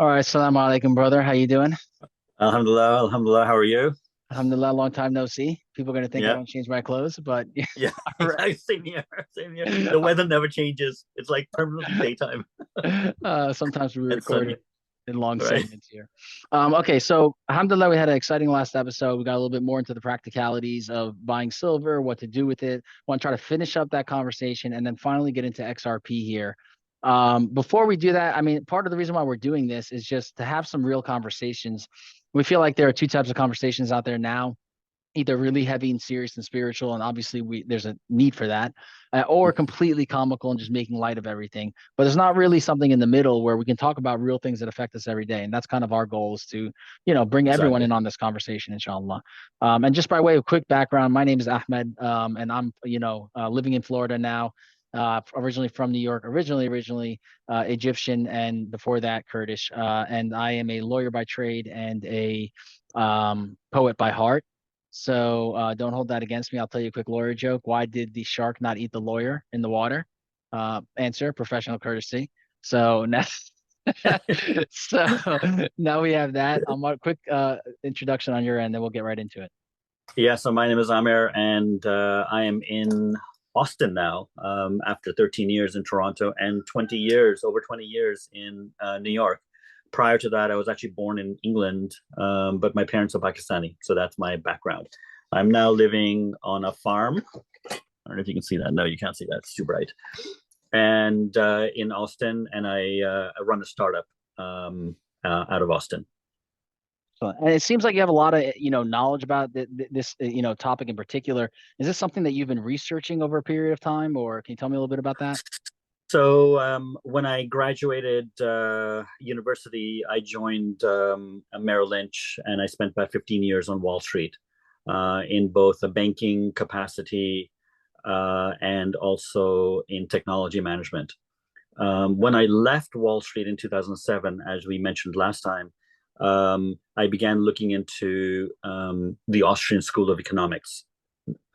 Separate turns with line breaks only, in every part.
All right, salam alaikum, brother. How you doing?
Alhamdulillah, Alhamdulillah. How are you?
Alhamdulillah, long time no see. People are gonna think I
Yeah,
don't change my clothes, but yeah,
yeah,
all right.
exactly. Same here. Same here. The weather never changes. It's like permanently daytime
Sometimes we
and
record
sunny,
it in long
right?
segments here. Okay, so alhamdulillah, we had an exciting last episode. We got a little bit more into the practicalities of buying silver, what to do with it. Want to try to finish up that conversation and then finally get into XRP here. Before we do that, I mean, part of the reason why we're doing this is just to have some real conversations. We feel like there are two types of conversations out there now, either really heavy and serious and spiritual, and obviously we there's a need for that, or completely comical and just making light of everything. But there's not really something in the middle where we can talk about real things that affect us every day, and that's kind of our goal is to, bring everyone
Exactly.
in on this conversation, inshallah. And just by way of quick background, my name is Ahmed, and I'm living in Florida now. Originally from New York, originally Egyptian, and before that Kurdish. And I am a lawyer by trade and a poet by heart. So don't hold that against me. I'll tell you a quick lawyer joke. Why did the shark not eat the lawyer in the water? Answer, professional courtesy. So now, so now we have that. A quick introduction on your end, then we'll get right into it.
Yeah. So my name is Amir, and I am in Austin now. After 13 years in Toronto and 20 years, over 20 years in New York. Prior to that, I was actually born in England, but my parents are Pakistani, so that's my background. I'm now living on a farm. I don't know if you can see that. No, you can't see that. It's too bright. And in Austin, and I run a startup out of Austin.
And it seems like you have a lot of, knowledge about this, topic in particular. Is this something that you've been researching over a period of time, or can you tell me a little bit about that?
So when I graduated university, I joined Merrill Lynch, and I spent about 15 years on Wall Street in both a banking capacity and also in technology management. When I left Wall Street in 2007, as we mentioned last time, I began looking into the Austrian School of Economics.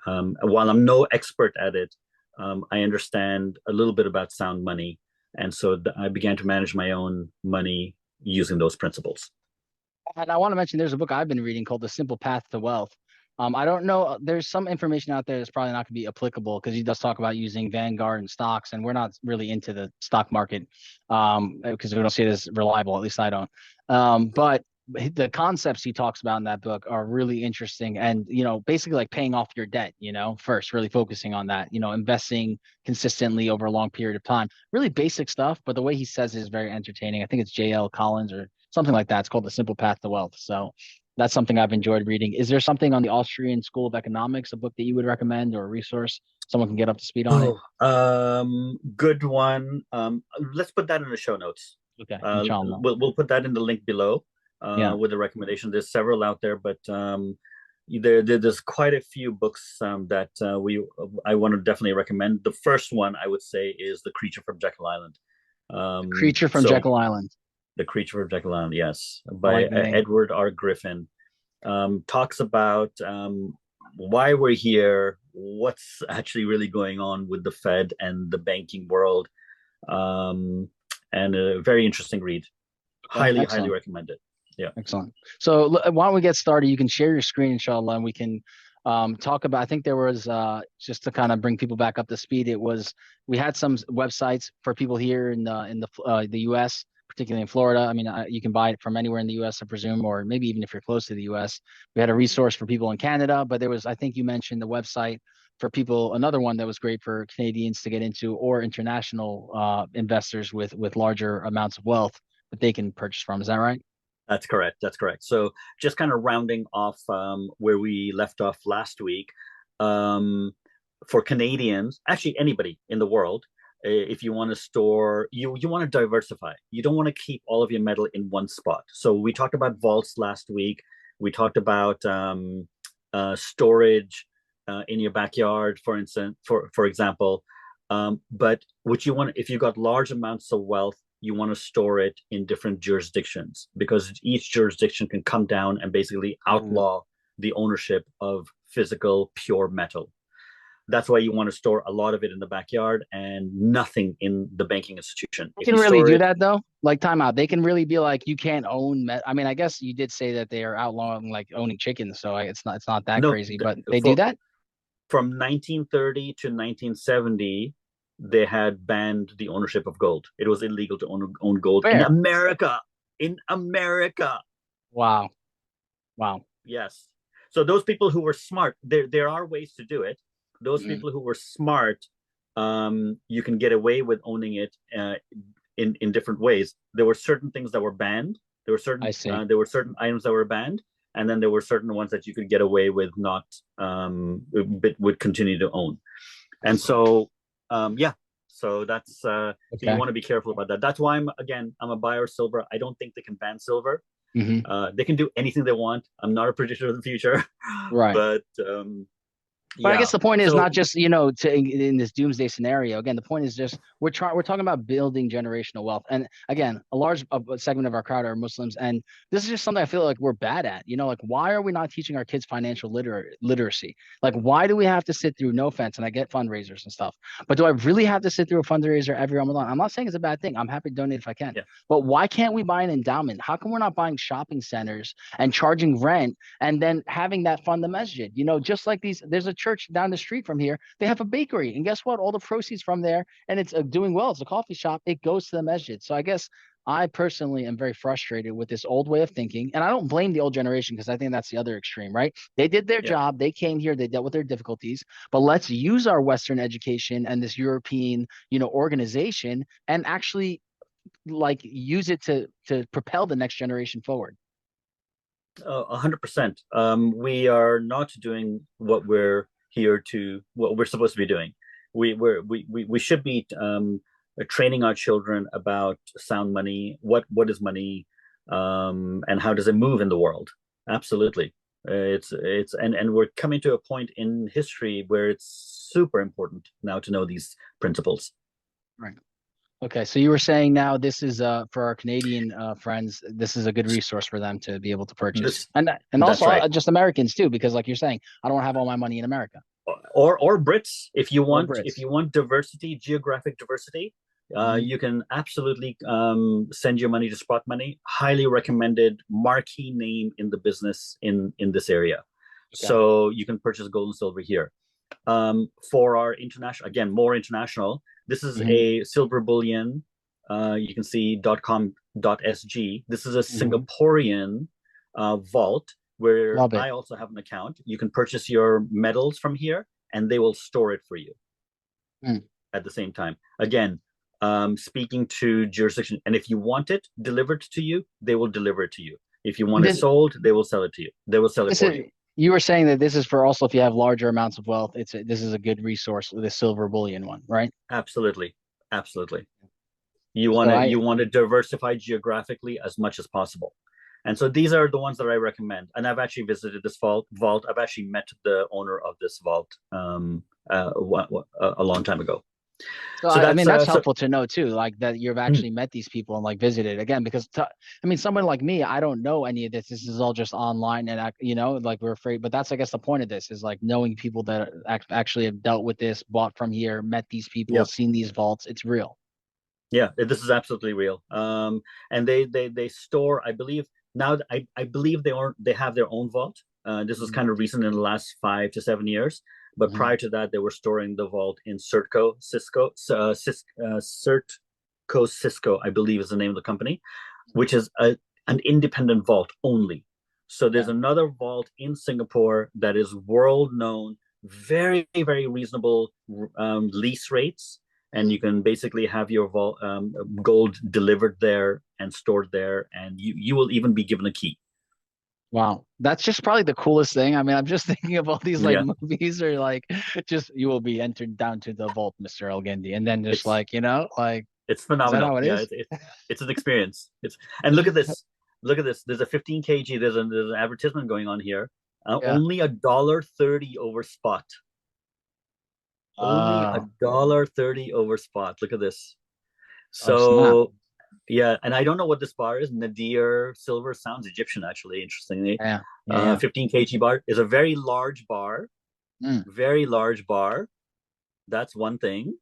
While I'm no expert at it, I understand a little bit about sound money. And so I began to manage my own money using those principles.
And I want to mention there's a book I've been reading called The Simple Path to Wealth. I don't know. There's some information out there that's probably not going to be applicable because he does talk about using Vanguard and stocks, and we're not really into the stock market because we don't see it as reliable. At least I don't. But the concepts he talks about in that book are really interesting, and basically like paying off your debt. First, really focusing on that. Investing consistently over a long period of time. Really basic stuff, but the way he says it is very entertaining. I think it's J.L. Collins or something like that. It's called The Simple Path to Wealth. So that's something I've enjoyed reading. Is there something on the Austrian School of Economics, a book that you would recommend or a resource someone can get up to speed on it?
Oh, good one. Let's put that in the show notes.
Okay, inshallah.
We'll put that in the link below
Yeah.
with the recommendation. There's several out there, but there's quite a few books that I want to definitely recommend. The first one I would say is The Creature from Jekyll Island.
The Creature from
So
Jekyll Island.
The Creature from Jekyll Island, yes,
I
by
like the name.
Edward R. Griffin. Talks about why we're here, what's actually really going on with the Fed and the banking world, um, and a very interesting read.
Okay,
Highly
excellent.
recommend it. Yeah.
Excellent. So why don't we get started? You can share your screen, inshallah, and we can talk about. I think there was just to kind of bring people back up to speed. We had some websites for people here in the U.S., particularly in Florida. I mean, you can buy it from anywhere in the U.S., I presume, or maybe even if you're close to the U.S. We had a resource for people in Canada, but there was, I think you mentioned the website for people. Another one that was great for Canadians to get into, or international investors with larger amounts of wealth that they can purchase from. Is that right?
That's correct. That's correct. So just kind of rounding off where we left off last week, um, for Canadians, actually anybody in the world, if you want to store, you want to diversify. You don't want to keep all of your metal in one spot. So we talked about vaults last week. We talked about storage in your backyard, for instance, for example. But what you want, if you've got large amounts of wealth, you want to store it in different jurisdictions because each jurisdiction can come down and basically
Mm.
outlaw the ownership of physical pure metal. That's why you want to store a lot of it in the backyard and nothing in the banking institution.
They
If
can
you
really
store
do
it,
that though. Like timeout. They can really be like, you can't own. I mean, I guess you did say that they are outlawing like owning chickens, so it's not that
no,
crazy. But they do
for
that.
from 1930 to 1970, they had banned the ownership of gold. It was illegal to own gold in
Fair.
America. In America.
Wow. Wow.
Yes. So those people who were smart, there are ways to do it. Those
Mm,
people who were smart, you can get away with owning it in different ways. There were certain things that were banned.
I see.
There were certain items that were banned, and then there were certain ones that you could get away with not, but would continue to own.
I
And
see.
so, yeah. So that's so you
Okay.
want to be careful about that. That's why I'm a buyer of silver. I don't think they can ban silver.
Hmm.
They can do anything they want. I'm not a predictor of the future,
Right.
but
But I
yeah.
guess the point is
So
not just, to in this doomsday scenario. Again, the point is just we're talking about building generational wealth. And again, a large segment of our crowd are Muslims, and this is just something I feel like we're bad at. Like why are we not teaching our kids financial literacy? Like why do we have to sit through, no offense, and I get fundraisers and stuff, but do I really have to sit through a fundraiser every Ramadan? I'm not saying it's a bad thing. I'm happy to donate if I can.
yeah,
But why can't we buy an endowment? How come we're not buying shopping centers and charging rent and then having that fund the masjid? Just like there's a church down the street from here. They have a bakery, and guess what? All the proceeds from there, and it's doing well. It's a coffee shop. It goes to the masjid. So I guess I personally am very frustrated with this old way of thinking, and I don't blame the old generation because I think that's the other extreme, right? They did their
yeah.
job. They came here. They dealt with their difficulties. But let's use our Western education and this European, organization, and actually like use it to propel the next generation forward.
100%. We are not doing what we're supposed to be doing. We should be training our children about sound money. What is money, and how does it move in the world? Absolutely. And we're coming to a point in history where it's super important now to know these principles.
Right. Okay, so you were saying now this is for our Canadian friends, this is a good resource for them to be able to purchase,
This
and also
that's right.
just Americans too, because like you're saying, I don't have all my money in America
Or Brits,
or
if
Brits.
you want diversity, geographic diversity,
Hmm.
you can absolutely send your money to Spot Money. Highly recommended, marquee name in the business in this area.
Okay.
So you can purchase gold and silver here. For our international, again, more international, this is
Hmm.
a silver bullion. You can see .com.sg. This is a
Hmm.
Singaporean vault where
Love it.
I also have an account. You can purchase your metals from here, and they will store it for you
Mm.
at the same time. Again, speaking to jurisdiction, and if you want it delivered to you, they will deliver it to you. If you
And
want it
this
sold, they will sell it to you. They will sell it
this
for
is
you.
you were saying that this is for also if you have larger amounts of wealth, this is a good resource, the silver bullion one, right?
Absolutely, absolutely.
So
You want to diversify geographically as much as possible. And so these are the ones that I recommend. And I've actually visited this vault. I've actually met the owner of this vault a long time ago.
So
So
I
that's
mean that's
so
helpful to know too, like that you've actually met these people and like visited again because I mean someone like me, I don't know any of this. This is all just online and like we're afraid. But that's I guess the point of this is like knowing people that actually have dealt with this, bought from here, met these people,
yeah,
seen these vaults. It's real.
yeah, this is absolutely real. And they store, I believe now, I believe they have their own vault. This was
Mhm.
kind of recent in the last 5 to 7 years. But
Mhm.
prior to that, they were storing the vault in Certco Cisco, I believe is the name of the company, which is an independent vault only. So there's
Okay.
another vault in Singapore that is world known, very, very reasonable lease rates. And you can basically have your gold delivered there and stored there, and you will even be given a key.
Wow. That's just probably the coolest thing. I mean, I'm just thinking of all these like
Yeah,
movies or like just you will be entered down to the vault, Mr. El Gindi. And then just
it's
like, like,
it's
is that how
phenomenal.
it
Yeah,
is?
it's an experience. It's and look at this, look at this. There's a 15 kg. There's an advertisement going on here.
Yeah.
Only $1.30 over spot. Only a
Uh,
dollar thirty over spot. Look at this.
oh snap.
So yeah, and I don't know what this bar is. Nadir silver sounds Egyptian actually. Interestingly,
Yeah. Yeah. Yeah.
15 kg bar is a very large bar.
Mm.
Very large bar. That's one thing.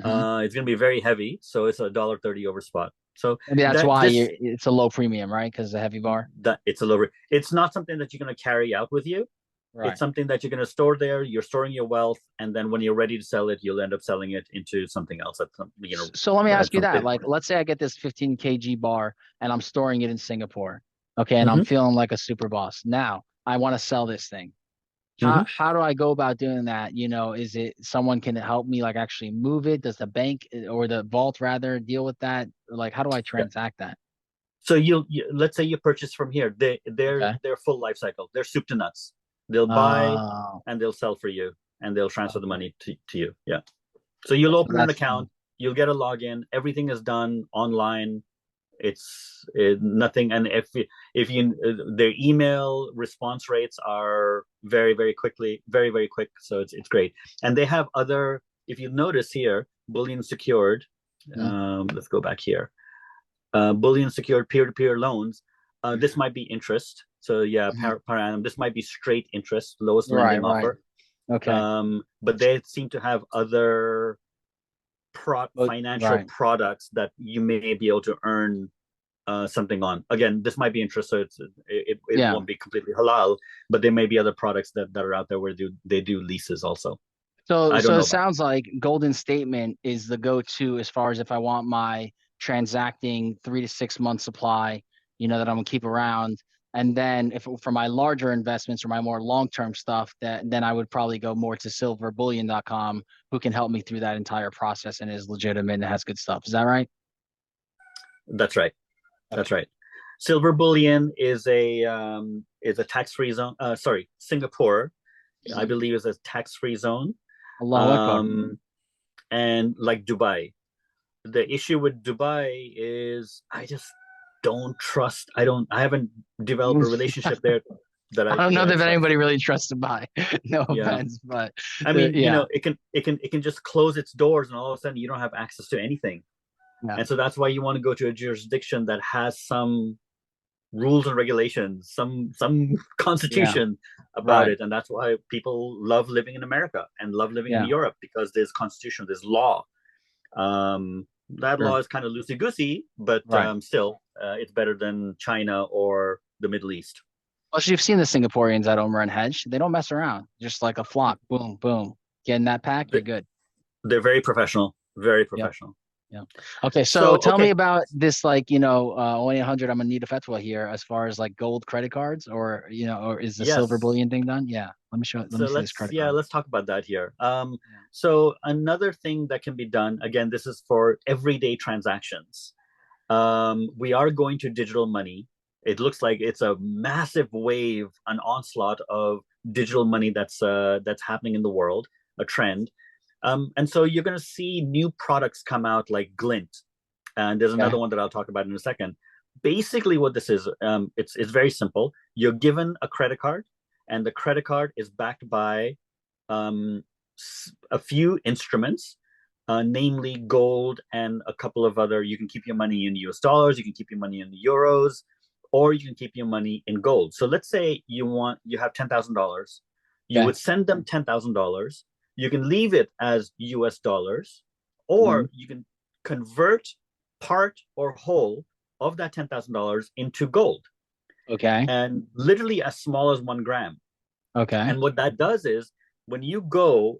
Hmm.
It's going to be very heavy, so it's $1.30 over spot. So
Maybe that's
that
why
this
it's a low premium, right? Because the heavy bar.
that it's a lower. It's not something that you're going to carry out with you. It's
Right.
something that you're going to store there. You're storing your wealth, and then when you're ready to sell it, you'll end up selling it into something else at some,
So let me
at
ask you
some
that.
place.
Like, let's say I get this 15 kg bar and I'm storing it in Singapore. Okay, and I'm
Mm-hmm.
feeling like a super boss. Now I want to sell this thing.
Mm-hmm.
How do I go about doing that? Is it someone can help me like actually move it? Does the bank or the vault rather deal with that? Like, how do I
Yeah.
transact that?
So let's say you purchase from here.
Okay.
They're full life cycle. They're soup to nuts. They'll buy
Oh,
and they'll sell for you, and they'll transfer the
okay.
money to you. Yeah. So you'll
So
open an
that's
account. You'll get a login. Everything is done online. It's nothing. And if you their email response rates are very quick. So it's great. And they have other. If you notice here, bullion secured.
mhm,
Let's go back here. Bullion secured peer-to-peer loans. This
mhm,
might be interest. So yeah,
mhm.
per annum. This might be straight interest, lowest
Right,
lending
right.
offer.
Okay.
But they seem to have other
But
financial
right.
products that you may be able to earn something on. Again, this might be interest, so it
Yeah.
won't be completely halal, but there may be other products that are out there where they do leases also.
So
I don't
so it
know about.
sounds like Golden Statement is the go-to as far as if I want my transacting 3 to 6 month supply, that I'm gonna keep around. And then if for my larger investments or my more long-term stuff, that then I would probably go more to silverbullion.com, who can help me through that entire process and is legitimate and has good stuff. Is that right?
That's right. That's
Okay.
right. Silver bullion is a tax-free zone. Sorry, Singapore, I
Mhm.
believe, is a tax-free zone.
Allahu Akbar.
Um, and like Dubai, the issue with Dubai is I just don't trust. I haven't developed a relationship there
I don't know
that I
if
trust.
anybody really trusts to buy. No
Yeah.
offense, but
I mean,
yeah,
it can just close its doors and all of a sudden you don't have access to anything.
yeah,
And so that's why you want to go to a jurisdiction that has some rules and regulations, some
yeah,
constitution about
right,
it. And that's why people love living in America and love living in
yeah,
Europe, because there's constitution, there's law. That
sure,
law is kind of loosey goosey, but
right.
still, it's better than China or the Middle East.
Plus, you've seen the Singaporeans at Omer and Hedge. They don't mess around. Just like a flock. Boom, boom. Get in that pack, you're good.
They're very professional, very
Yep.
professional.
Yeah. Okay. So
So,
tell me
okay,
about this, 1-800, I'm gonna need a fatwa here as far as like gold credit cards or is the silver
yes.
bullion thing done? Yeah. Let me
So
see this credit
yeah,
card.
let's talk about that here.
Yeah.
So another thing that can be done, again, this is for everyday transactions. We are going to digital money. It looks like it's a massive wave, an onslaught of digital money that's happening in the world, a trend. And so you're going to see new products come out like Glint, and there's
Okay.
another one that I'll talk about in a second. Basically, what this is, it's very simple. You're given a credit card, and the credit card is backed by um, a few instruments, namely gold and a couple of other. You can keep your money in US dollars, you can keep your money in euros, or you can keep your money in gold. So let's say you have $10,000. You
Okay.
would send them $10,000. You can leave it as US dollars,
Mhm.
or you can convert part or whole of that $10,000 into gold,
Okay.
and literally as small as 1 gram.
Okay.
And what that does is when you go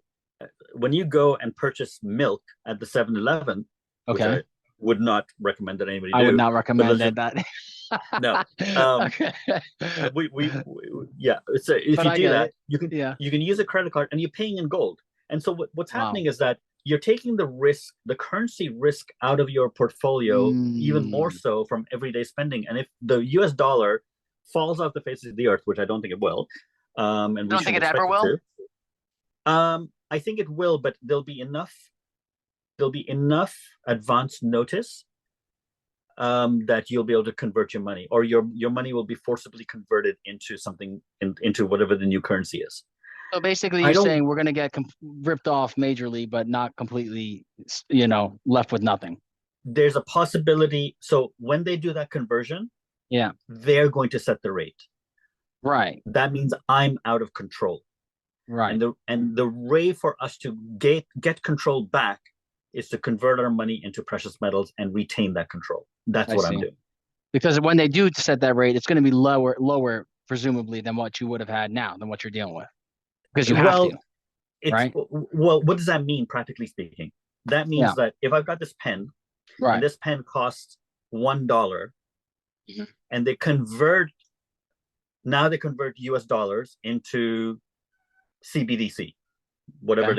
when you go and purchase milk at the 7-Eleven, which I
Okay.
would not recommend that anybody
I would
do,
not
but
recommend
let's just
that.
no. Um,
Okay.
we yeah. If
But
you
I
do
get
that,
it. Yeah.
you can use a credit card and you're paying in gold. And so what's
Wow.
happening is that you're taking the risk, the currency risk, out of your portfolio even more
Mm.
so from everyday spending. And if the US dollar falls off the face of the earth, which I don't think it will, and
You
we
don't think
shouldn't
it ever
expect it
will?
to, I think it will, but there'll be enough advance notice that you'll be able to convert your money, or your money will be forcibly converted into something into whatever the new currency is.
So basically,
I
you're
don't.
saying we're going to get ripped off majorly, but not completely, left with nothing.
There's a possibility. So when they do that conversion,
Yeah.
they're going to set the rate.
Right.
That means I'm out of control.
Right.
And the way for us to get control back is to convert our money into precious metals and retain that control. That's
I
what I'm
see.
doing.
Because when they do set that rate, it's going to be lower, presumably, than what you would have had now, than what you're dealing with, because you have to,
Well, it's
right?
well, what does that mean practically speaking? That
Yeah.
means that if I've got this pen and
Right.
this pen costs $1
Mhm.
and they convert US dollars into CBDC,
Okay.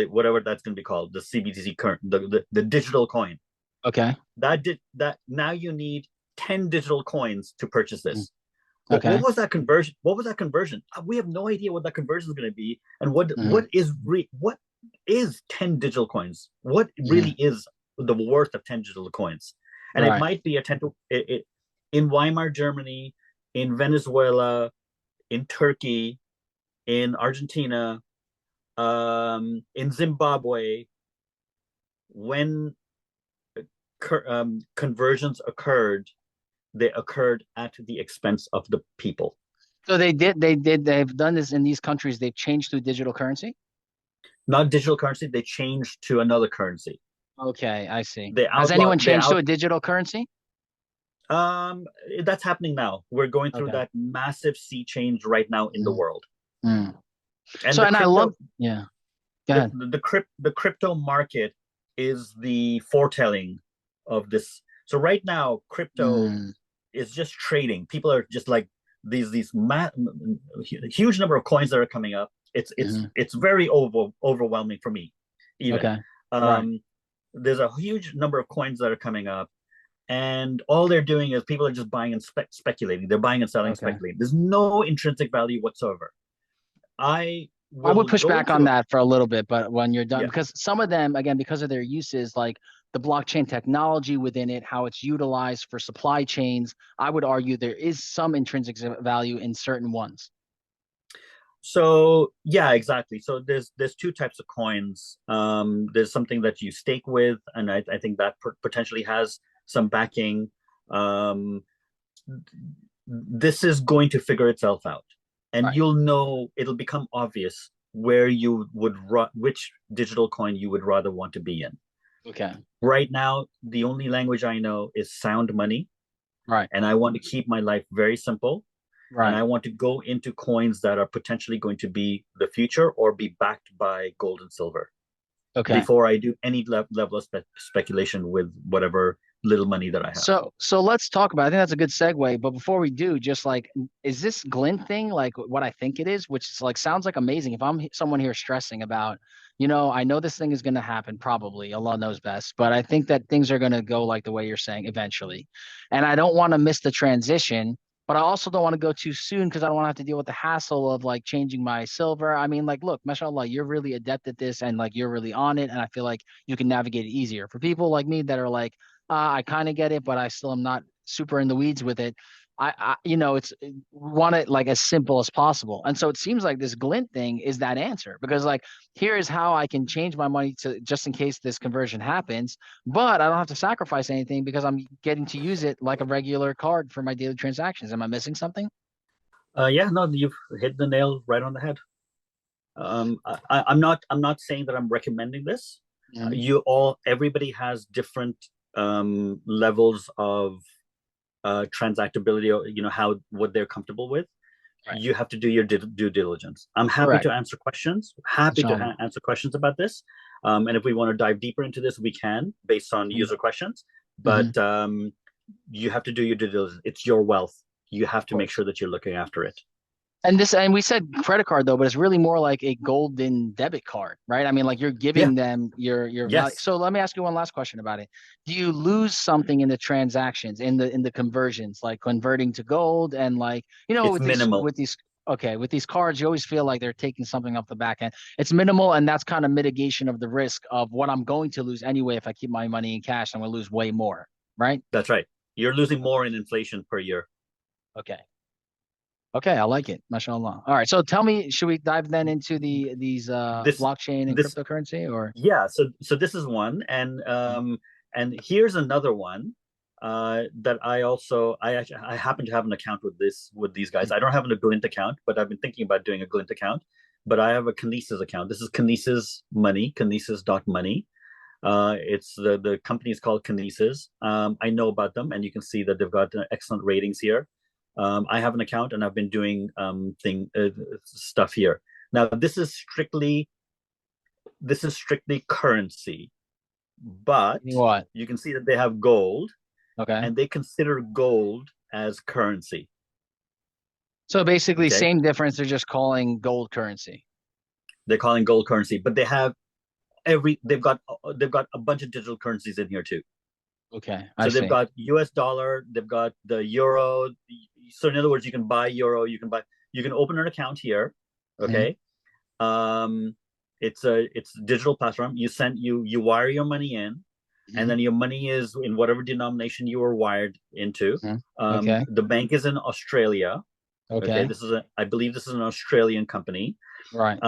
whatever that's going to be called, the CBDC current, the digital coin.
Okay.
That now you need 10 digital coins to purchase
Mhm.
this. What
Okay.
was that conversion? What was that conversion? We have no idea what that conversion is going to be, and
Hmm.
what is 10 digital coins? What really
Hmm.
is the worth of 10 digital coins? And it
Right.
might be a 10 to, in Weimar, Germany, in Venezuela, in Turkey, in Argentina, in Zimbabwe, when conversions occurred, they occurred at the expense of the people.
So they've done this in these countries. They've changed to digital currency.
Not digital currency, they changed to another currency.
Okay, I see.
They
Has
outlawed
anyone
they
changed to
out
a digital currency?
um that's happening now. We're going through
Okay.
that massive sea change right now in the
Mm.
world.
Mm.
And
So, and I love, yeah, go ahead.
the crypto market is the foretelling of this. So right now crypto
Mm.
is just trading. People are just like huge number of coins that are coming up.
Hmm.
It's very overwhelming for me even.
Okay. Right.
um there's a huge number of coins that are coming up, and all they're doing is people are just buying and speculating. They're buying and selling,
Okay.
speculating. There's no intrinsic value whatsoever. I
I would
will
push
go
back on
into
that for a little bit, but when you're done,
yeah.
because some of them, again, because of their uses, like the blockchain technology within it, how it's utilized for supply chains, I would argue there is some intrinsic value in certain ones.
So yeah, exactly. So there's two types of coins. There's something that you stake with, and I think that potentially has some backing. Um, this is going to figure itself out, and
Right.
you'll know, it'll become obvious where you would which digital coin you would rather want to be in.
Okay.
Right now, the only language I know is sound money,
Right.
and I want to keep my life very simple. And
Right.
I want to go into coins that are potentially going to be the future or be backed by gold and silver
Okay.
before I do any level of speculation with whatever little money that I have.
So let's talk about. I think that's a good segue. But before we do, just like, is this glint thing like what I think it is? Which is like sounds like amazing. If I'm someone here stressing about, I know this thing is going to happen. Probably Allah knows best. But I think that things are going to go like the way you're saying eventually, and I don't want to miss the transition. But I also don't want to go too soon because I don't want to have to deal with the hassle of like changing my silver. I mean, like, look, mashallah, you're really adept at this and like you're really on it. And I feel like you can navigate it easier for people like me that are like, I kind of get it, but I still am not super in the weeds with it. It's want it like as simple as possible. And so it seems like this glint thing is that answer because like, here is how I can change my money to just in case this conversion happens, but I don't have to sacrifice anything because I'm getting to use it like a regular card for my daily transactions. Am I missing something?
Yeah, no, you've hit the nail right on the head. I'm not saying that I'm recommending this.
Mhm.
Everybody has different levels of transactability, or how what they're comfortable with.
Right.
You have to do your due diligence. I'm happy
Correct.
to answer questions. Happy to
Inshallah.
answer questions about this. And if we want to dive deeper into this, we can based on user questions.
Mm-hmm.
But you have to do your due diligence. It's your wealth. You have
Of
to make
course.
sure that you're looking after it.
And we said credit card though, but it's really more like a golden debit card, right? I mean, like you're
Yeah.
giving them your value.
Yes.
So let me ask you one last question about it. Do you lose something in the transactions, in the conversions, like converting to gold and like,
It's
with these
minimal.
with these okay, with these cards, you always feel like they're taking something off the back end. It's minimal, and that's kind of mitigation of the risk of what I'm going to lose anyway. If I keep my money in cash, I'm gonna lose way more, right?
That's right. You're losing more in inflation per year.
Okay. Okay, I like it. MashaAllah. All right. So tell me, should we dive then into these
This
blockchain and
this
cryptocurrency or
Yeah, so this is one, and here's another one that I happen to have an account with these guys.
Mhm.
I don't have a Glint account, but I've been thinking about doing a Glint account. but I have a Kinesis account. This is Kinesis Money, Kinesis.money. It's the company is called Kinesis. I know about them, and you can see that they've got excellent ratings here. I have an account, and I've been doing stuff here. Now, this is strictly currency, but
What?
you can see that they have gold,
Okay.
and they consider gold as currency.
So basically,
Okay,
same difference. They're just calling gold currency.
they're calling gold currency, but they've got a bunch of digital currencies in here too.
Okay, I
So they've
see.
got US dollar, they've got the euro. So in other words, you can buy euro, you can open an account here.
Mhm.
Okay. Um, it's a digital platform. You wire your money in, and
Mhm.
then your money is in whatever denomination you were wired into.
Mhm. Okay.
The bank is in Australia. Okay,
Okay.
I believe this is an Australian company.
Right.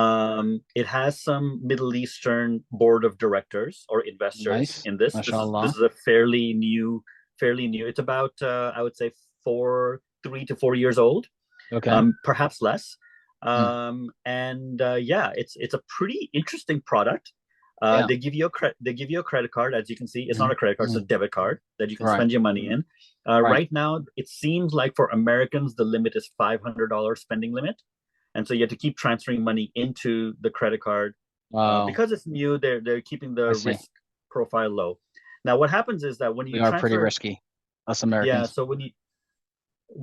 It has some Middle Eastern board of directors or investors
Nice.
in this. This
Mashallah.
is a fairly new. It's about I would say 3 to 4 years old,
Okay.
perhaps less.
Mm.
And yeah, it's a pretty interesting product.
Yeah.
They give you a credit card. As you can see, it's not
Mhm.
a credit card; it's a
Mhm.
debit card that you can
Right.
spend your money in.
Right.
Right now, it seems like for Americans, the limit is $500 spending limit, and so you have to keep transferring money into the credit card.
Wow.
Because it's new, they're keeping
I
the
see.
risk profile low. Now, what happens is that when
We
you
are pretty
transfer,
risky, us
yeah,
Americans.
so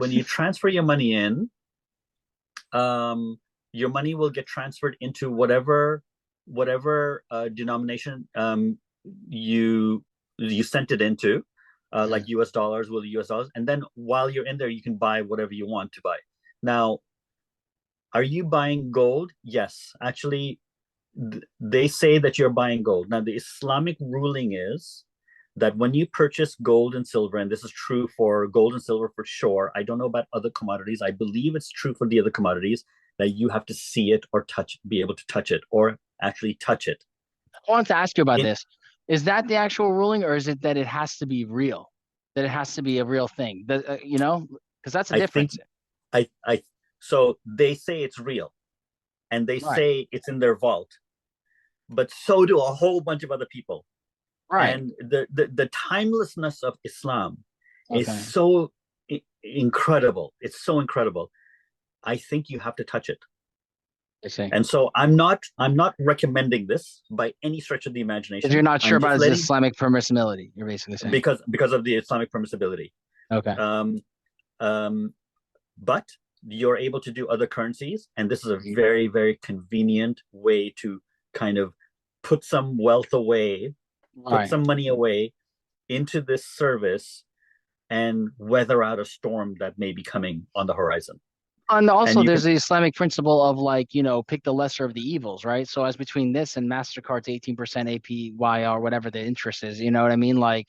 when you transfer your money in, um, your money will get transferred into whatever denomination you sent it into, like
Mhm.
US dollars will US dollars, and then while you're in there, you can buy whatever you want to buy. Now, are you buying gold? Yes, actually, they say that you're buying gold. Now, the Islamic ruling is that when you purchase gold and silver, and this is true for gold and silver for sure, I don't know about other commodities. I believe it's true for the other commodities that you have to see it or be able to touch it, or actually touch it.
I wanted to ask you about
In,
this. Is that the actual ruling, or is it that it has to be real? That it has to be a real thing? That because that's a
I think
difference.
I so they say it's real, and they
Right.
say it's in their vault, but so do a whole bunch of other people.
Right.
And the timelessness of Islam is
Okay.
so incredible. It's so incredible. I think you have to touch it.
I see.
And so I'm not recommending this by any stretch of the
Because you're
imagination.
not sure
I'm just
about its
letting
Islamic permissibility, you're basically saying.
because of the Islamic permissibility.
Okay.
Um, um, but you're able to do other currencies, and this is a very, very convenient way to kind of put some wealth away, put
Right.
some money away into this service and weather out a storm that may be coming on the horizon.
And
And
also,
you
there's
can,
the Islamic principle of like, pick the lesser of the evils, right? So as between this and MasterCard's 18% APY or whatever the interest is, you know what I mean? Like,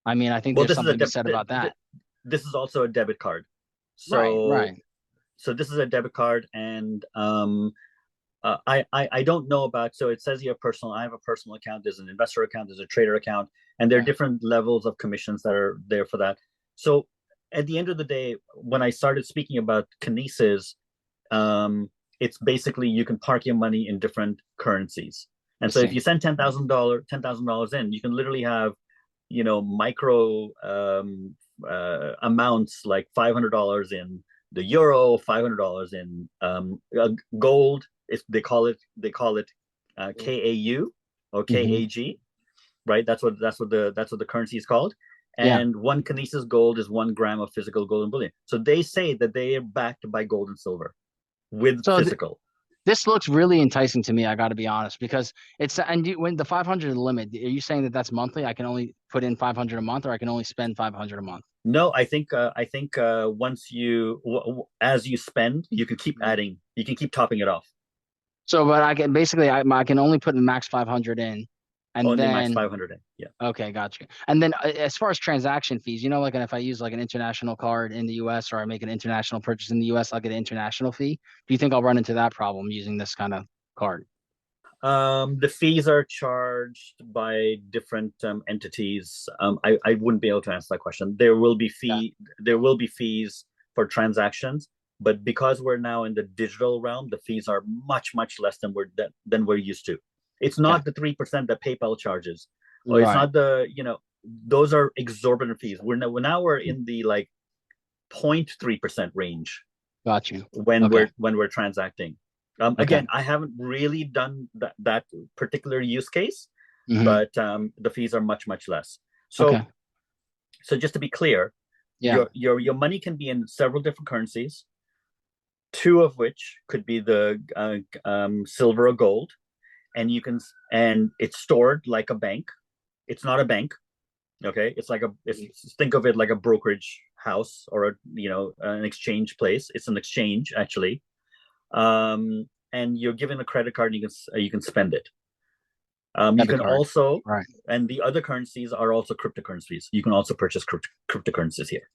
I think
well,
there's something to be said about that.
this is also a debit card.
Right,
So,
right.
so this is a debit card, and I don't know about. So it says you have personal. I have a personal account. There's an investor account. There's a trader account, and there are
Okay.
different levels of commissions that are there for that. So at the end of the day, when I started speaking about Kinesis, it's basically you can park your money in different currencies.
I
And so if
see.
you send $10,000 in, you can literally have, micro amounts like $500 in the euro, $500 in gold. If they call it KAU or
Hmm.
KAG, right? That's what the currency is called.
Yeah.
And one Kinesis gold is 1 gram of physical gold and bullion. So they say that they are backed by gold and silver with
So
physical.
this looks really enticing to me. I got to be honest, because when the 500 limit, are you saying that that's monthly? I can only put in 500 a month, or I can only spend 500 a month?
No, I think once as you spend, you can keep
Mhm.
adding, you can keep topping it off.
So, but I can basically, I can only put the max 500 in, and
Only max
then
500 in. Yeah.
okay, got you. And then as far as transaction fees, like if I use like an international card in the US or I make an international purchase in the US, I'll get an international fee. Do you think I'll run into that problem using this kind of card?
The fees are charged by different entities. I wouldn't be able to answer that question. There will be
Yeah.
fees for transactions. But because we're now in the digital realm, the fees are much, much less than we're used to. It's
Okay.
not the 3% that PayPal charges, or it's
Right.
not the, those are exorbitant fees. We're in the like 0.3% range
Got you.
when
Okay.
we're transacting.
Okay.
Again, I haven't really done that particular use case,
Hmm.
but the fees are much, much less. So
Okay.
so just to be clear,
Yeah.
your money can be in several different currencies, two of which could be the silver or gold, and it's stored like a bank. It's not a bank, okay? Think of it like a brokerage house or an exchange place. It's an exchange actually, and you're given a credit card. And you can spend it. You
Debit
can
card.
also,
Right.
and the other currencies are also cryptocurrencies. You can also purchase cryptocurrencies here.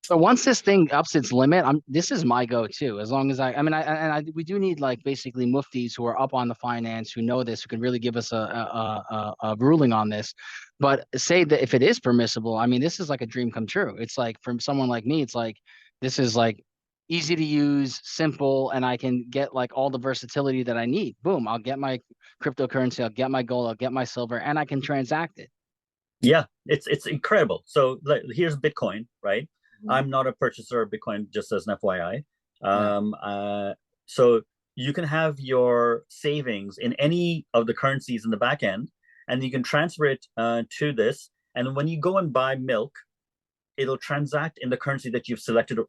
So once this thing ups its limit, this is my go-to. As long as I mean, we do need like basically muftis who are up on the finance, who know this, who can really give us a ruling on this. But say that if it is permissible, I mean, this is like a dream come true. It's like from someone like me, it's like this is like easy to use, simple, and I can get like all the versatility that I need. Boom, I'll get my cryptocurrency, I'll get my gold, I'll get my silver, and I can transact it.
Yeah, it's incredible. So here's Bitcoin, right?
Mhm.
I'm not a purchaser of Bitcoin, just as an FYI.
Yeah.
So you can have your savings in any of the currencies in the back end, and you can transfer it to this. And when you go and buy milk, it'll transact in the currency that you've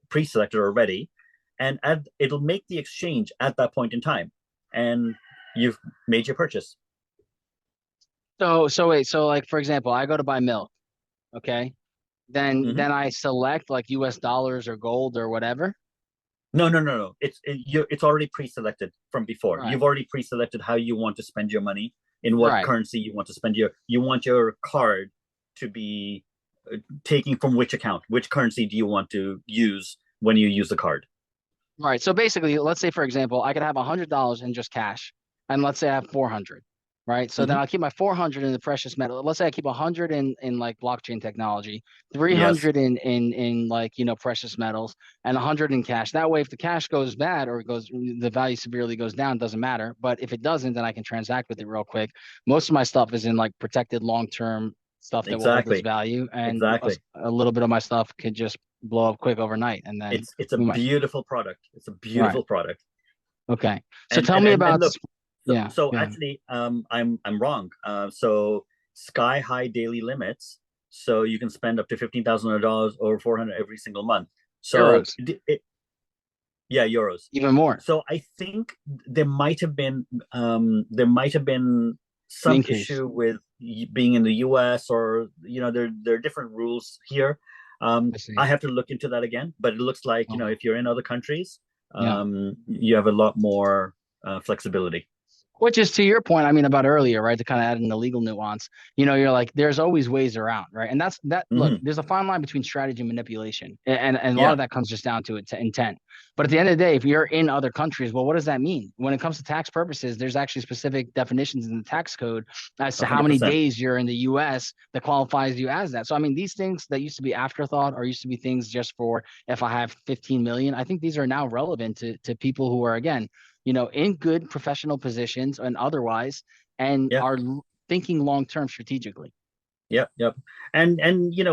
pre-selected already, and it'll make the exchange at that point in time, and you've made your purchase.
So wait, so like for example, I go to buy milk, okay?
Mhm.
Then I select like US dollars or gold or whatever.
No, no, no, no. It's already pre-selected from before.
Right.
You've already pre-selected how you want to spend your money, in what
Right.
currency you want to spend you want your card to be taking from which account, which currency do you want to use when you use the card.
Right. So basically, let's say for example, I could have $100 in just cash, and let's say I have 400. Right. So then
Hmm.
I'll keep my 400 in the precious metal. Let's say I keep 100 in like blockchain technology,
Yes,
300 in like precious metals, and 100 in cash. That way, if the cash goes bad or the value severely goes down, doesn't matter. But if it doesn't, then I can transact with it real quick. Most of my stuff is in like protected long-term stuff that will hold its
exactly,
value, and
exactly.
a little bit of my stuff could just blow up quick overnight, and then
It's a
we might.
beautiful product. It's a
Right.
beautiful product.
Okay. So
And
tell
and
me
and, and
about,
look,
yeah,
so
go ahead.
actually, I'm wrong. So sky high daily limits, so you can spend up to $15,000 or 400 every single month. So
Euros,
yeah, euros.
even more,
So I think there might have been
an
some
increase.
issue with being in the US, or there are different rules here.
I see.
I have to look into that again, but it looks like
Okay.
if you're in other countries,
Yeah.
you have a lot more flexibility.
Which is to your point, I mean, about earlier, right? To kind of add in the legal nuance, you're like, there's always ways around, right? And that's that. Look,
Hmm.
there's a fine line between strategy and manipulation, and a lot
Yeah,
of that comes just down to it to intent. But at the end of the day, if you're in other countries, well, what does that mean? When it comes to tax purposes, there's actually specific definitions in the tax code as to how many
100%.
days you're in the U.S. that qualifies you as that. So, I mean, these things that used to be afterthought or used to be things just for if I have 15 million, I think these are now relevant to people who are again in good professional positions and otherwise, and
Yeah.
are thinking long term strategically.
Yep, yep. And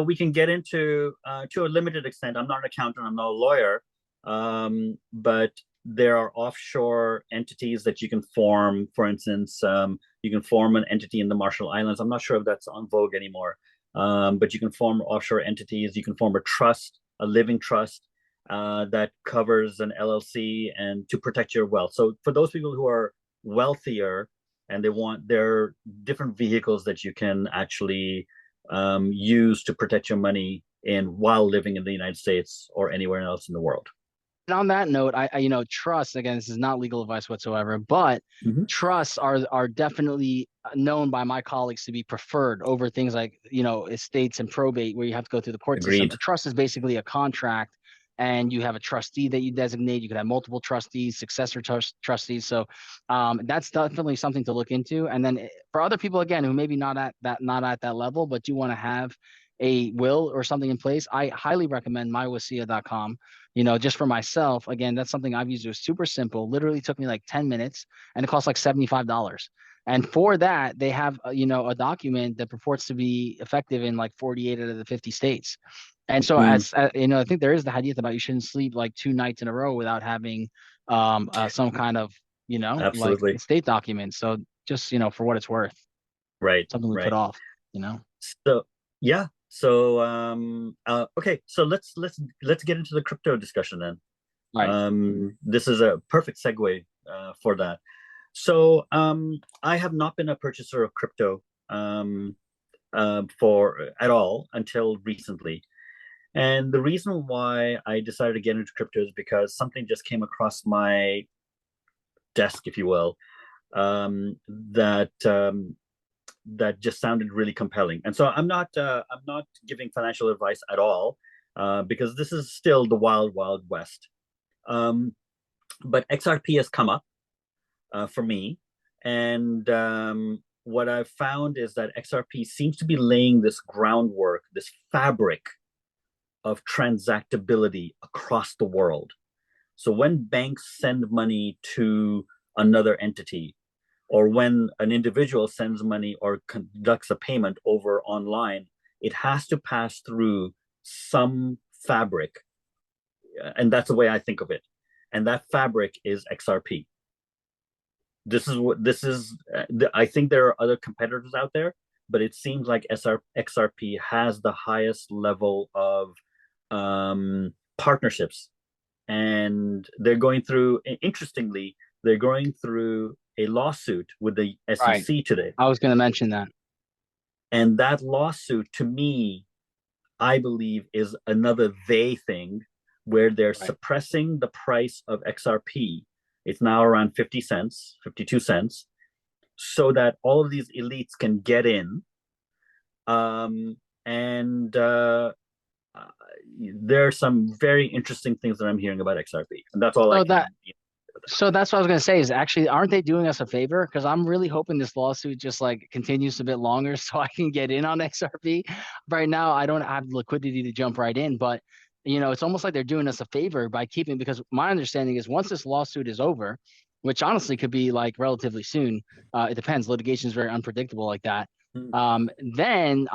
we can get into to a limited extent. I'm not an accountant, I'm not a lawyer, but there are offshore entities that you can form. For instance, you can form an entity in the Marshall Islands. I'm not sure if that's on vogue anymore, but you can form offshore entities. You can form a trust, a living trust that covers an LLC and to protect your wealth. So for those people who are wealthier and they want their different vehicles that you can actually use to protect your money in while living in the United States or anywhere else in the world.
And on that note, trust again. This is not legal advice whatsoever, but
Mm-hmm.
trusts are definitely known by my colleagues to be preferred over things like estates and probate, where you have to go through the court system.
Agreed.
A trust is basically a contract, and you have a trustee that you designate. You could have multiple trustees, successor trustees. So that's definitely something to look into. And then for other people again who maybe not at that level, but do want to have a will or something in place, I highly recommend mywasia.com. Just for myself, again, that's something I've used. It was super simple. Literally took me like 10 minutes and it costs like $75. And for that, they have, a document that purports to be effective in like 48 out of the 50 states. And so,
Mm,
I think there is the hadith about you shouldn't sleep like 2 nights in a row without having some kind of, like
absolutely.
state document. So just, for what it's worth,
Right,
something we put
right.
off, you know?
So yeah. So okay, so let's get into the crypto discussion then.
All right.
This is a perfect segue for that. So I have not been a purchaser of crypto for at all until recently. And the reason why I decided to get into crypto is because something just came across my desk, if you will, that just sounded really compelling. And so I'm not giving financial advice at all because this is still the wild wild west. Um, but XRP has come up for me, and what I've found is that XRP seems to be laying this groundwork, this fabric of transactability across the world. So when banks send money to another entity, or when an individual sends money or conducts a payment over online, it has to pass through some fabric. And that's the way I think of it. And that fabric is XRP. This is what this is. I think there are other competitors out there, but it seems like XRP has the highest level of partnerships, and they're going through. Interestingly, they're going through a lawsuit with the
Right.
SEC today,
I was going to mention that.
and that lawsuit, to me, I believe, is another they thing where they're
Right.
suppressing the price of XRP. It's now around 50 cents, 52 cents, so that all of these elites can get in. And there are some very interesting things that I'm hearing about XRP, and that's all I
So
can.
that So that's what I was gonna say is actually, aren't they doing us a favor? Because I'm really hoping this lawsuit just like continues a bit longer so I can get in on XRP. Right now, I don't have the liquidity to jump right in, but it's almost like they're doing us a favor by keeping, because my understanding is once this lawsuit is over, which honestly could be like relatively soon, it depends. Litigation is very unpredictable like that.
Mm.
Then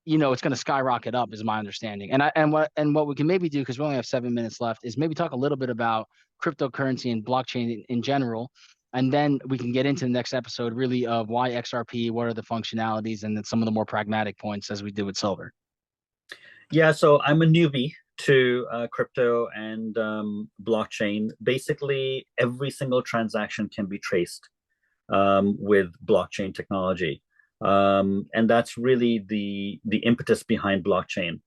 it's going to skyrocket up, is my understanding. And what we can maybe do, because we only have 7 minutes left, is maybe talk a little bit about cryptocurrency and blockchain in general. And then we can get into the next episode really of why XRP, what are the functionalities, and then some of the more pragmatic points as we did with silver.
Yeah, so I'm a newbie to crypto and blockchain. Basically, every single transaction can be traced with blockchain technology, and that's really the impetus behind blockchain.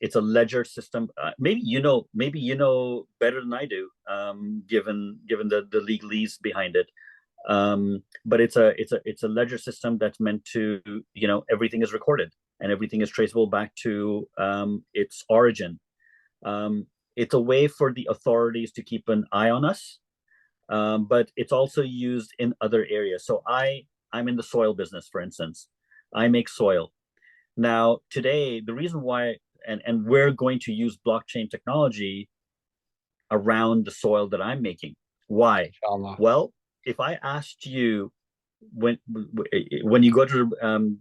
It's a ledger system. Maybe you know better than I do, given the legalese behind it. But it's a ledger system that's meant to, everything is recorded and everything is traceable back to its origin. It's a way for the authorities to keep an eye on us, but it's also used in other areas. So I'm in the soil business, for instance. I make soil. Now, today, the reason why, and we're going to use blockchain technology around the soil that I'm making. Why?
Inshallah.
Well, if I asked you when when you go to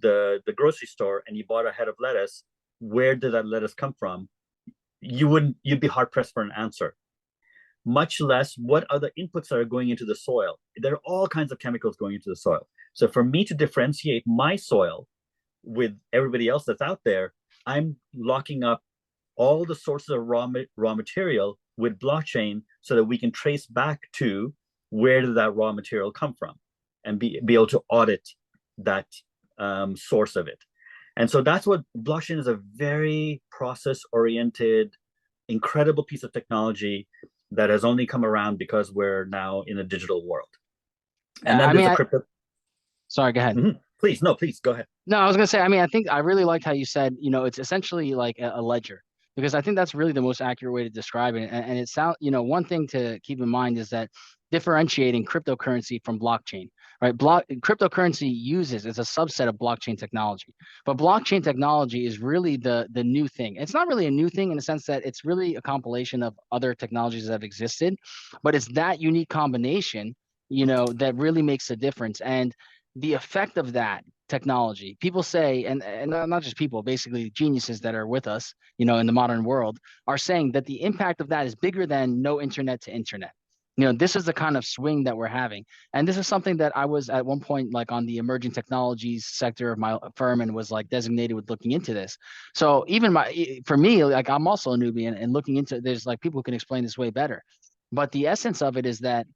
the grocery store and you bought a head of lettuce, where did that lettuce come from? You'd be hard pressed for an answer. Much less what other inputs are going into the soil. There are all kinds of chemicals going into the soil. So for me to differentiate my soil with everybody else that's out there, I'm locking up all the sources of raw material with blockchain so that we can trace back to where did that raw material come from and be able to audit that source of it. And so that's what blockchain is, a very process oriented, incredible piece of technology that has only come around because we're now in a digital world. And then
I
there's
mean,
a crypto.
sorry, go ahead.
Mhm. Please, no, please go ahead.
No, I was gonna say, I mean, I think I really liked how you said, it's essentially like a ledger, because I think that's really the most accurate way to describe it. And it sounds, one thing to keep in mind is that differentiating cryptocurrency from blockchain. right? Cryptocurrency uses is a subset of blockchain technology, but blockchain technology is really the new thing. It's not really a new thing in the sense that it's really a compilation of other technologies that have existed, but it's that unique combination, that really makes a difference. And the effect of that technology, people say, and not just people, basically geniuses that are with us, in the modern world, are saying that the impact of that is bigger than no internet to internet. This is the kind of swing that we're having. And this is something that I was at one point like on the emerging technologies sector of my firm and was like designated with looking into this. So even for me, like I'm also a newbie and looking into, there's like people who can explain this way better. But the essence of it is that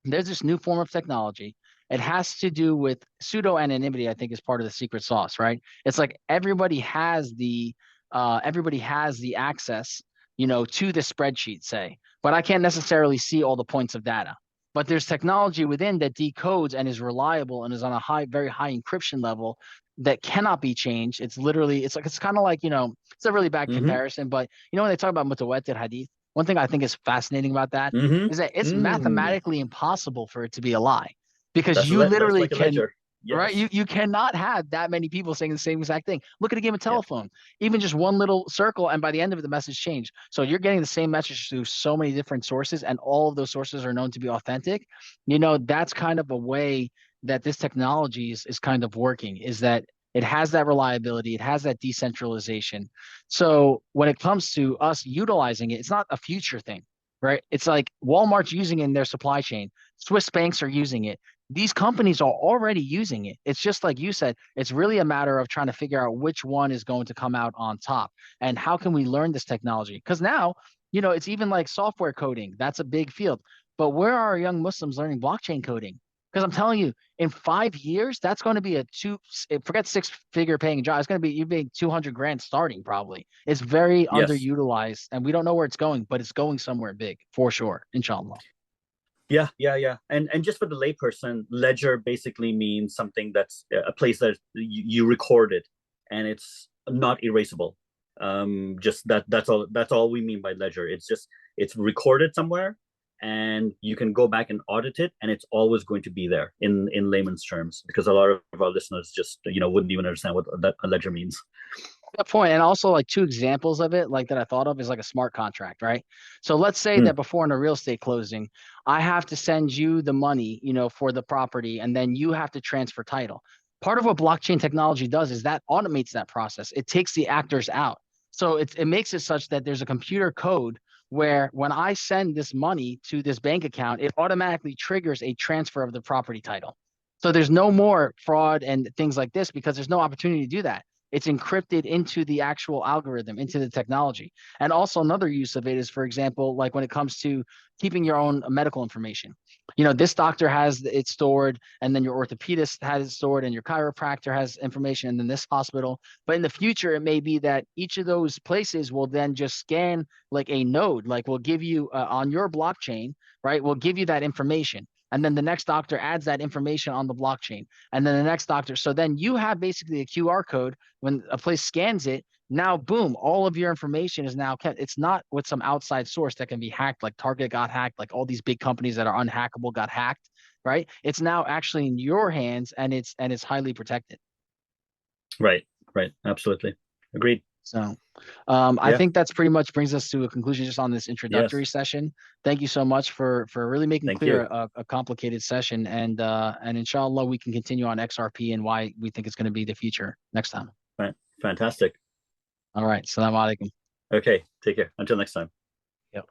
there's this new form of technology. It has to do with pseudo anonymity, I think is part of the secret sauce, right? It's like everybody has the access, to the spreadsheet, say, but I can't necessarily see all the points of data. But there's technology within that decodes and is reliable and is on a very high encryption level that cannot be changed. It's kind of like, it's a really bad
Mm-hmm.
comparison, but when they talk about mutawatir hadith, one thing I think is fascinating about that
Mm-hmm.
is that it's
Mm.
mathematically impossible for it to be a lie because
That's
you
that's
literally
like a
can,
ledger.
right?
Yes.
You cannot have that many people saying the same exact thing. Look at a game of
Yeah.
telephone, even just one little circle, and by the end of it, the message changed. So you're getting the same message through so many different sources, and all of those sources are known to be authentic. That's kind of a way that this technology is kind of working, is that it has that reliability, it has that decentralization. So when it comes to us utilizing it, it's not a future thing, right? It's like Walmart's using it in their supply chain. Swiss banks are using it. These companies are already using it. It's just like you said, it's really a matter of trying to figure out which one is going to come out on top and how can we learn this technology? Because now, it's even like software coding. That's a big field. But where are young Muslims learning blockchain coding? Because I'm telling you, in 5 years, that's going to be forget six-figure paying job. It's going to be, you make 200 grand starting probably. It's very
Yes.
underutilized and we don't know where it's going, but it's going somewhere big for sure, inshallah.
Yeah, yeah, yeah. And just for the layperson, ledger basically means something that's a place that you record it, and it's not erasable. Just that's all we mean by ledger. It's recorded somewhere, and you can go back and audit it, and it's always going to be there in layman's terms, because a lot of our listeners just wouldn't even understand what that a ledger means.
Good point. And also like two examples of it, like that I thought of is like a smart contract, right? So let's say
Hmm.
that before in a real estate closing, I have to send you the money, for the property, and then you have to transfer title. Part of what blockchain technology does is that automates that process. It takes the actors out. So it makes it such that there's a computer code where when I send this money to this bank account, it automatically triggers a transfer of the property title. So there's no more fraud and things like this because there's no opportunity to do that. It's encrypted into the actual algorithm, into the technology. And also another use of it is, for example, like when it comes to keeping your own medical information. This doctor has it stored, and then your orthopedist has it stored, and your chiropractor has information, and then this hospital. But in the future, it may be that each of those places will then just scan like a node, like we'll give you on your blockchain, right? We'll give you that information. And then the next doctor adds that information on the blockchain. And then the next doctor. So then you have basically a QR code when a place scans it. Now, boom, all of your information is now kept. It's not with some outside source that can be hacked, like Target got hacked, like all these big companies that are unhackable got hacked, right? It's now actually in your hands and it's highly protected.
Right, right, absolutely, agreed.
So I
Yeah,
think that's pretty much brings us to a conclusion just on this
yes,
introductory session. Thank you so much for really making
thank
clear
you.
a complicated session, and inshallah we can continue on XRP and why we think it's going to be the future next time.
Fantastic.
All right, salam alaikum.
Okay, take care. Until next time.
Yep.